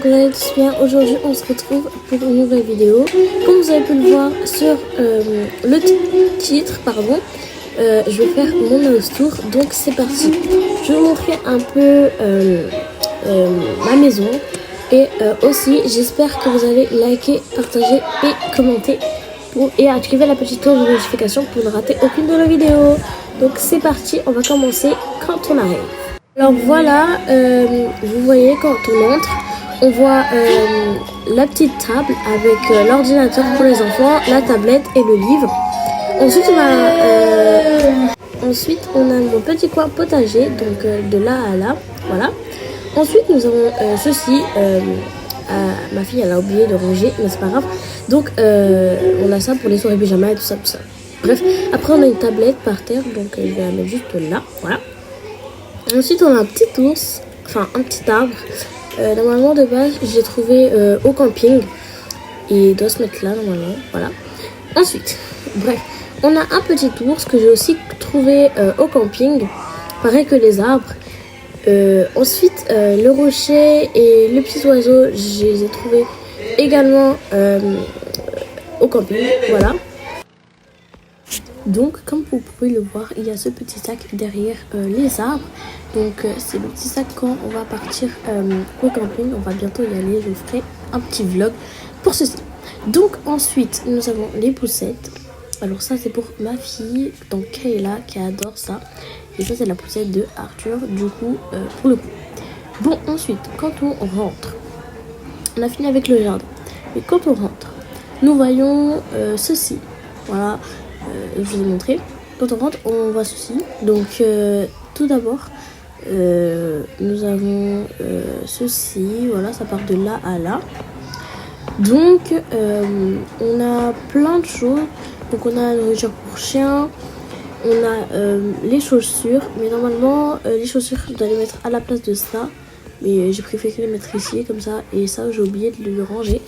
que vous allez tous bien. Aujourd'hui on se retrouve pour une nouvelle vidéo. Comme vous avez pu le voir sur le titre, je vais faire mon house tour. Donc c'est parti. Je vais vous montrer un peu ma maison. Et aussi j'espère que vous allez liker, partager et commenter et activer la petite cloche de notification pour ne rater aucune de nos vidéos. Donc c'est parti, on va commencer quand on arrive. Alors voilà, vous voyez quand on entre, on voit la petite table avec l'ordinateur pour les enfants, la tablette et le livre. Ensuite on a mon petit coin potager, donc de là à là, voilà. Ensuite nous avons ceci, ma fille elle a oublié de ranger, mais c'est pas grave. Donc on a ça pour les soirées pyjama et tout ça. Bref, après on a une tablette par terre, donc je vais la mettre juste là, voilà. Ensuite on a un petit ours, enfin un petit arbre. Normalement de base j'ai trouvé au camping et il doit se mettre là normalement, voilà. Ensuite, bref, on a un petit ours que j'ai aussi trouvé au camping, pareil que les arbres. Ensuite le rocher et le petit oiseau, je les ai trouvés également au camping, voilà. Donc comme vous pouvez le voir, il y a ce petit sac derrière les arbres. Donc c'est le petit sac quand on va partir au camping. On va bientôt y aller, je vous ferai un petit vlog pour ceci. Donc ensuite nous avons les poussettes. Alors ça c'est pour ma fille, donc Kayla, qui adore ça. Et ça c'est la poussette de Arthur, du coup pour le coup. Bon, ensuite quand on rentre, on a fini avec le jardin. Mais quand on rentre, nous voyons ceci, voilà. Je vous ai montré. Quand on rentre, on voit ceci. Donc tout d'abord nous avons ceci, voilà, ça part de là à là. Donc on a plein de choses. Donc on a la nourriture pour chien, on a les chaussures, mais normalement les chaussures je dois les mettre à la place de ça, mais j'ai préféré les mettre ici comme ça, et ça j'ai oublié de le ranger.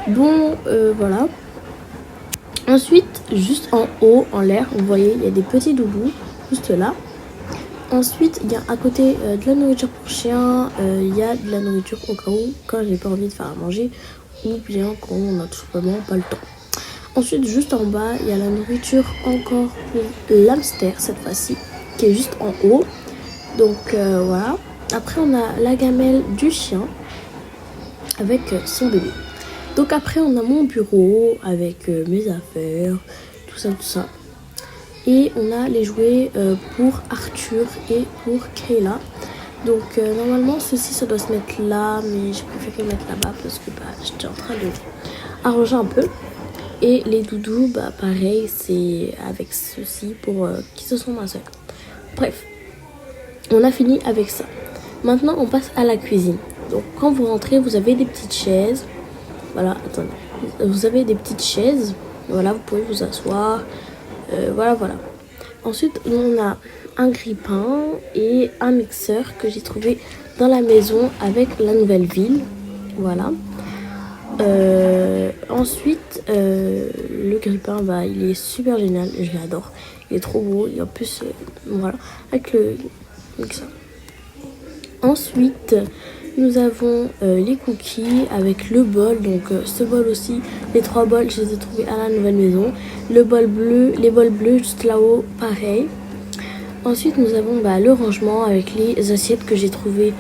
Bon voilà. Ensuite, juste en haut, en l'air, vous voyez, il y a des petits doudous, juste là. Ensuite, il y a à côté de la nourriture pour chien, il y a de la nourriture au cas où, quand j'ai pas envie de faire à manger, ou bien quand on n'a tout simplement pas le temps. Ensuite, juste en bas, il y a la nourriture encore pour l'hamster, cette fois-ci, qui est juste en haut. Donc voilà. Après, on a la gamelle du chien, avec son bébé. Donc après on a mon bureau avec mes affaires, tout ça. Et on a les jouets pour Arthur et pour Kayla. Donc normalement ceci ça doit se mettre là, mais j'ai préféré mettre là-bas parce que j'étais en train de arranger un peu. Et les doudous, pareil, c'est avec ceci pour qui ce sont ma soeur. Bref, on a fini avec ça. Maintenant on passe à la cuisine. Donc quand vous rentrez, vous avez des petites chaises. Voilà, attendez. Vous avez des petites chaises. Voilà, vous pouvez vous asseoir. Voilà. Ensuite, on a un grille-pain et un mixeur que j'ai trouvé dans la maison avec la nouvelle ville. Voilà. Ensuite, le grille-pain, il est super génial. Je l'adore. Il est trop beau. Et en plus, voilà, avec le mixeur. Ensuite, nous avons les cookies avec le bol. Donc ce bol aussi, les 3 bols, je les ai trouvés à la nouvelle maison. Le bol bleu, les bols bleus juste là-haut, pareil. Ensuite, nous avons le rangement avec les assiettes que j'ai trouvées.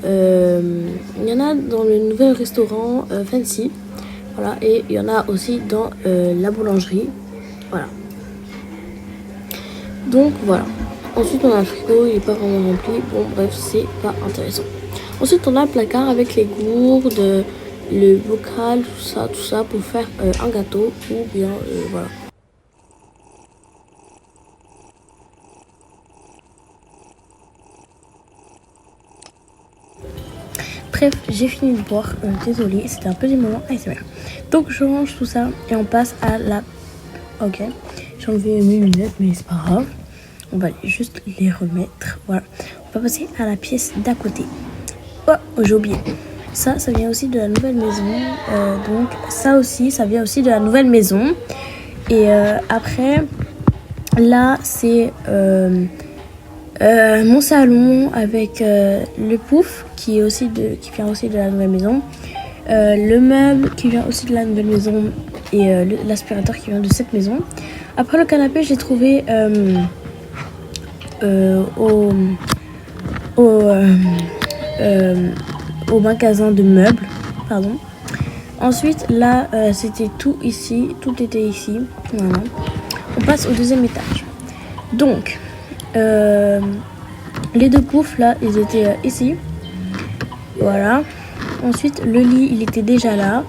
Il y en a dans le nouvel restaurant Fancy. Voilà, et il y en a aussi dans la boulangerie. Voilà. Donc voilà. Ensuite, on a un frigo, il n'est pas vraiment rempli. Bon, bref, c'est pas intéressant. Ensuite, on a le placard avec les gourdes, le bocal, tout ça pour faire un gâteau ou bien voilà. Bref, j'ai fini de boire. Désolée, c'était un petit moment ASMR. Donc, je range tout ça et on passe à la... Ok, j'ai enlevé mes lunettes, mais c'est pas grave. On va juste les remettre. Voilà. On va passer à la pièce d'à côté. Oh, j'ai oublié. Ça vient aussi de la nouvelle maison. Donc ça aussi, ça vient aussi de la nouvelle maison. Et après, là, c'est Mon salon avec le pouf qui vient aussi de la nouvelle maison. Le meuble qui vient aussi de la nouvelle maison et l'aspirateur qui vient de cette maison. Après le canapé, j'ai trouvé au magasin de meubles, pardon. Ensuite, là, c'était tout ici, tout était ici. Voilà. On passe au deuxième étage. Donc, les deux poufs là, ils étaient ici. Voilà. Ensuite, le lit, il était déjà là.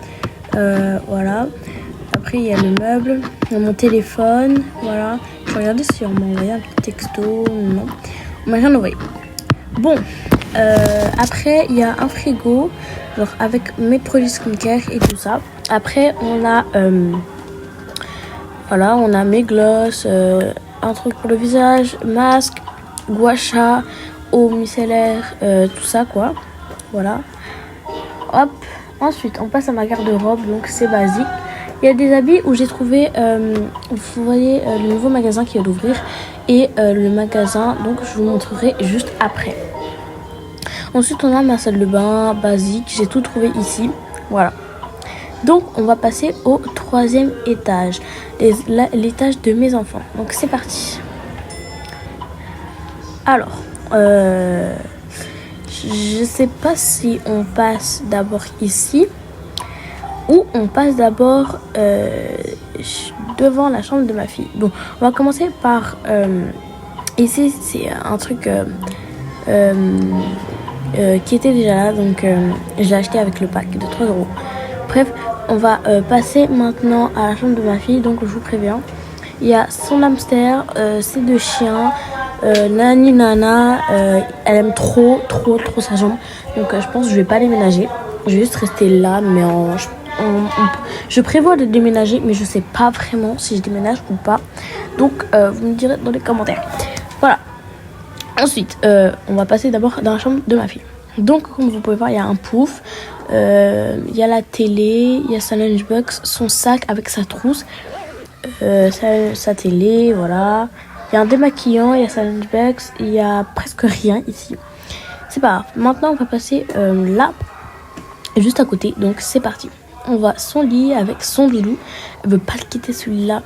Voilà. Après, il y a le meuble, il y a mon téléphone. Voilà. Je regardais si on m'a envoyé un petit texto. Non, on m'a rien envoyé. Bon. Après, il y a un frigo, genre avec mes produits skincare et tout ça. Après, on a, voilà, on a mes gloss, un truc pour le visage, masque, gua sha, eau micellaire, tout ça quoi. Voilà. Hop. Ensuite, on passe à ma garde-robe, donc c'est basique. Il y a des habits où j'ai trouvé, vous voyez, le nouveau magasin qui vient d'ouvrir et le magasin, donc je vous montrerai juste après. Ensuite, on a ma salle de bain basique. J'ai tout trouvé ici. Voilà. Donc, on va passer au troisième étage. L'étage de mes enfants. Donc, c'est parti. Alors, je sais pas si on passe d'abord ici ou on passe d'abord devant la chambre de ma fille. Bon, on va commencer par ici. C'est un truc qui était déjà là, donc je l'ai acheté avec le pack de 3 euros. Bref, on va passer maintenant à la chambre de ma fille, donc je vous préviens. Il y a son hamster, ses 2 chiens, Nani Nana, elle aime trop sa chambre, donc je pense que je vais pas déménager. Je vais juste rester là, mais je prévois de déménager, mais je sais pas vraiment si je déménage ou pas. Donc vous me direz dans les commentaires. Voilà. Ensuite, on va passer d'abord dans la chambre de ma fille. Donc, comme vous pouvez voir, il y a un pouf, il y a la télé, il y a sa lunchbox, son sac avec sa trousse, sa télé, voilà. Il y a un démaquillant, il y a sa lunchbox, il y a presque rien ici. C'est pas grave. Maintenant, on va passer là, juste à côté. Donc, c'est parti. On voit son lit avec son doudou. Elle veut pas le quitter celui-là.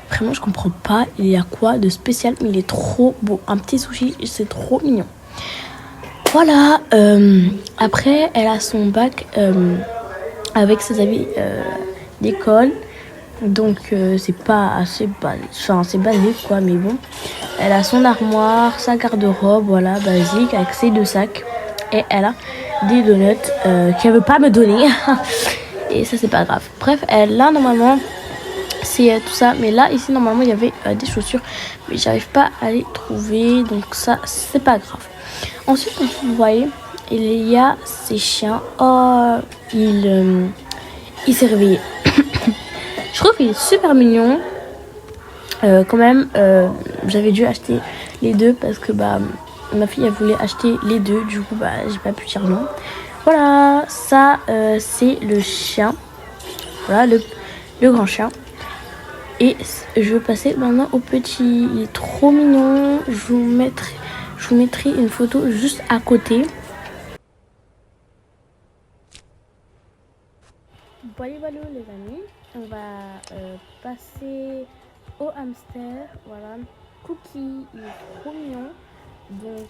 Vraiment, je comprends pas. Il y a quoi de spécial, mais il est trop beau. Un petit sushi, c'est trop mignon. Voilà. Après, elle a son bac avec ses habits d'école. Donc, c'est pas assez basique. Enfin, c'est basique, quoi, mais bon. Elle a son armoire, sa garde-robe, voilà, basique, avec ses 2 sacs. Et elle a des donuts qu'elle veut pas me donner. Et ça, c'est pas grave. Bref, là, normalement, c'est tout ça. Mais là, ici, normalement, il y avait des chaussures. Mais j'arrive pas à les trouver. Donc ça, c'est pas grave. Ensuite, comme vous voyez, il y a ces chiens. Oh, il s'est réveillé. Je trouve qu'il est super mignon. Quand même, j'avais dû acheter les 2 parce que ma fille elle voulait acheter les 2. Du coup, j'ai pas pu dire non. Voilà, ça, c'est le chien. Voilà, le grand chien. Et je vais passer maintenant au petit. Il est trop mignon. Je vous mettrai une photo juste à côté. Voilà les amis. On va passer au hamster. Voilà. Cookie, il est trop mignon. Donc,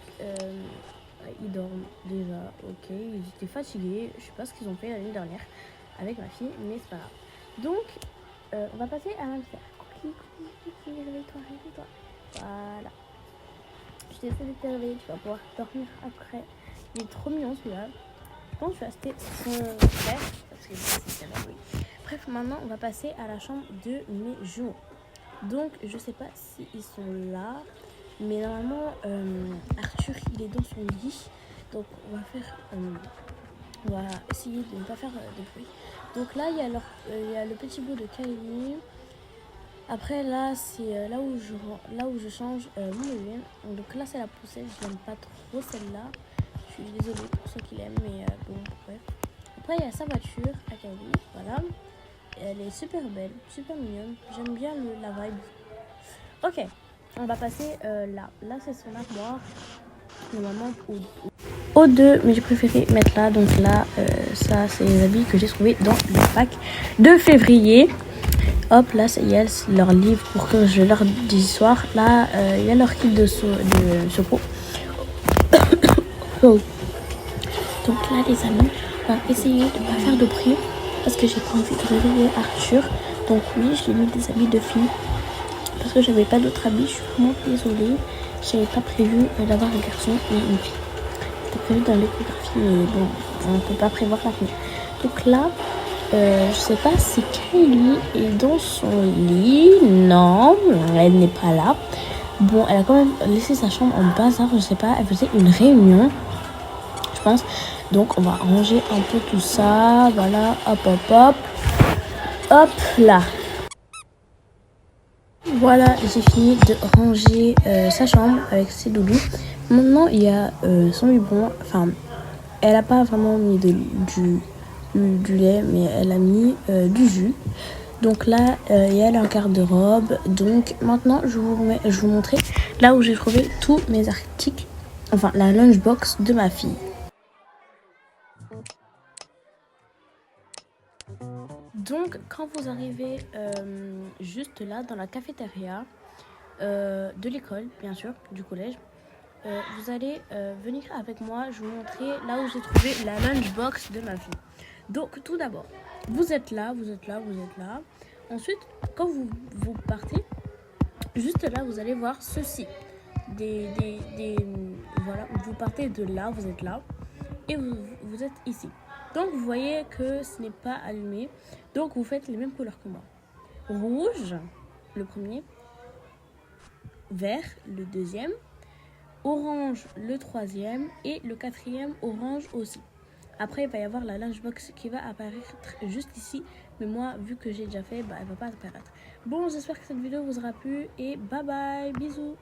ils dorment déjà. Ok, ils étaient fatigués. Je sais pas ce qu'ils ont fait l'année dernière avec ma fille, mais c'est pas grave. Donc, on va passer à l'hamster. Cookie, réveille-toi. Voilà. Je t'ai essayé de te réveiller, tu vas pouvoir dormir après. Il est trop mignon celui-là. Je pense que je vais acheter son frère parce que c'est oui. Bref, maintenant on va passer à la chambre de mes jumeaux. Donc je sais pas s'ils sont là, mais normalement Arthur il est dans son lit. Donc on va essayer de ne pas faire de bruit. Donc là il y a le petit bout de Kylie. Après là c'est là où je change mon bébé. Donc là c'est la poussette, je n'aime pas trop celle-là. Je suis désolée pour ceux qui l'aiment, mais bon bref. Après il y a sa voiture à Kylie, voilà. Et elle est super belle, super mignonne. J'aime bien la vibe. Ok, on va passer là. Là, c'est son armoire. Normalement, au deux, mais j'ai préféré mettre là. Donc là, ça, c'est les habits que j'ai trouvés dans le pack de février. Hop, là, ça y est, leur livre pour que je leur dise histoire. Là, il y a leur kit de secours. Oh. Donc là, les amis, on va essayer de ne pas faire de bruit parce que j'ai pas envie de réveiller Arthur. Donc oui, je lui ai mis des habits de fille parce que j'avais pas d'autres habits. Je suis vraiment désolée. J'avais pas prévu d'avoir un garçon et une fille. C'était prévu dans l'échographie, mais bon, on peut pas prévoir l'avenir. Donc là, je sais pas si Kylie est dans son lit. Non, elle n'est pas là. Bon, elle a quand même laissé sa chambre en bazar, je sais pas. Elle faisait une réunion, je pense. Donc, on va ranger un peu tout ça. Voilà, hop, hop, hop. Hop, là. Voilà, j'ai fini de ranger sa chambre avec ses doudous. Maintenant, il y a son biberon. Enfin, elle a pas vraiment mis du lait, mais elle a mis du jus. Donc là, il y a leur garde-robe. Donc maintenant, je vais vous montrer là où j'ai trouvé tous mes articles. Enfin, la lunchbox de ma fille. Donc, quand vous arrivez juste là, dans la cafétéria de l'école, bien sûr, du collège, vous allez venir avec moi. Je vais vous montrer là où j'ai trouvé la lunchbox de ma fille. Donc, tout d'abord, vous êtes là, vous êtes là, vous êtes là. Ensuite, quand vous partez, juste là, vous allez voir ceci. Voilà, vous partez de là, vous êtes là, et vous êtes ici. Donc, vous voyez que ce n'est pas allumé. Donc, vous faites les mêmes couleurs que moi. Rouge, le premier. Vert, le deuxième. Orange, le troisième. Et le quatrième, orange aussi. Après, il va y avoir la lunchbox qui va apparaître juste ici. Mais moi, vu que j'ai déjà fait, elle ne va pas apparaître. Bon, j'espère que cette vidéo vous aura plu. Et bye bye, bisous.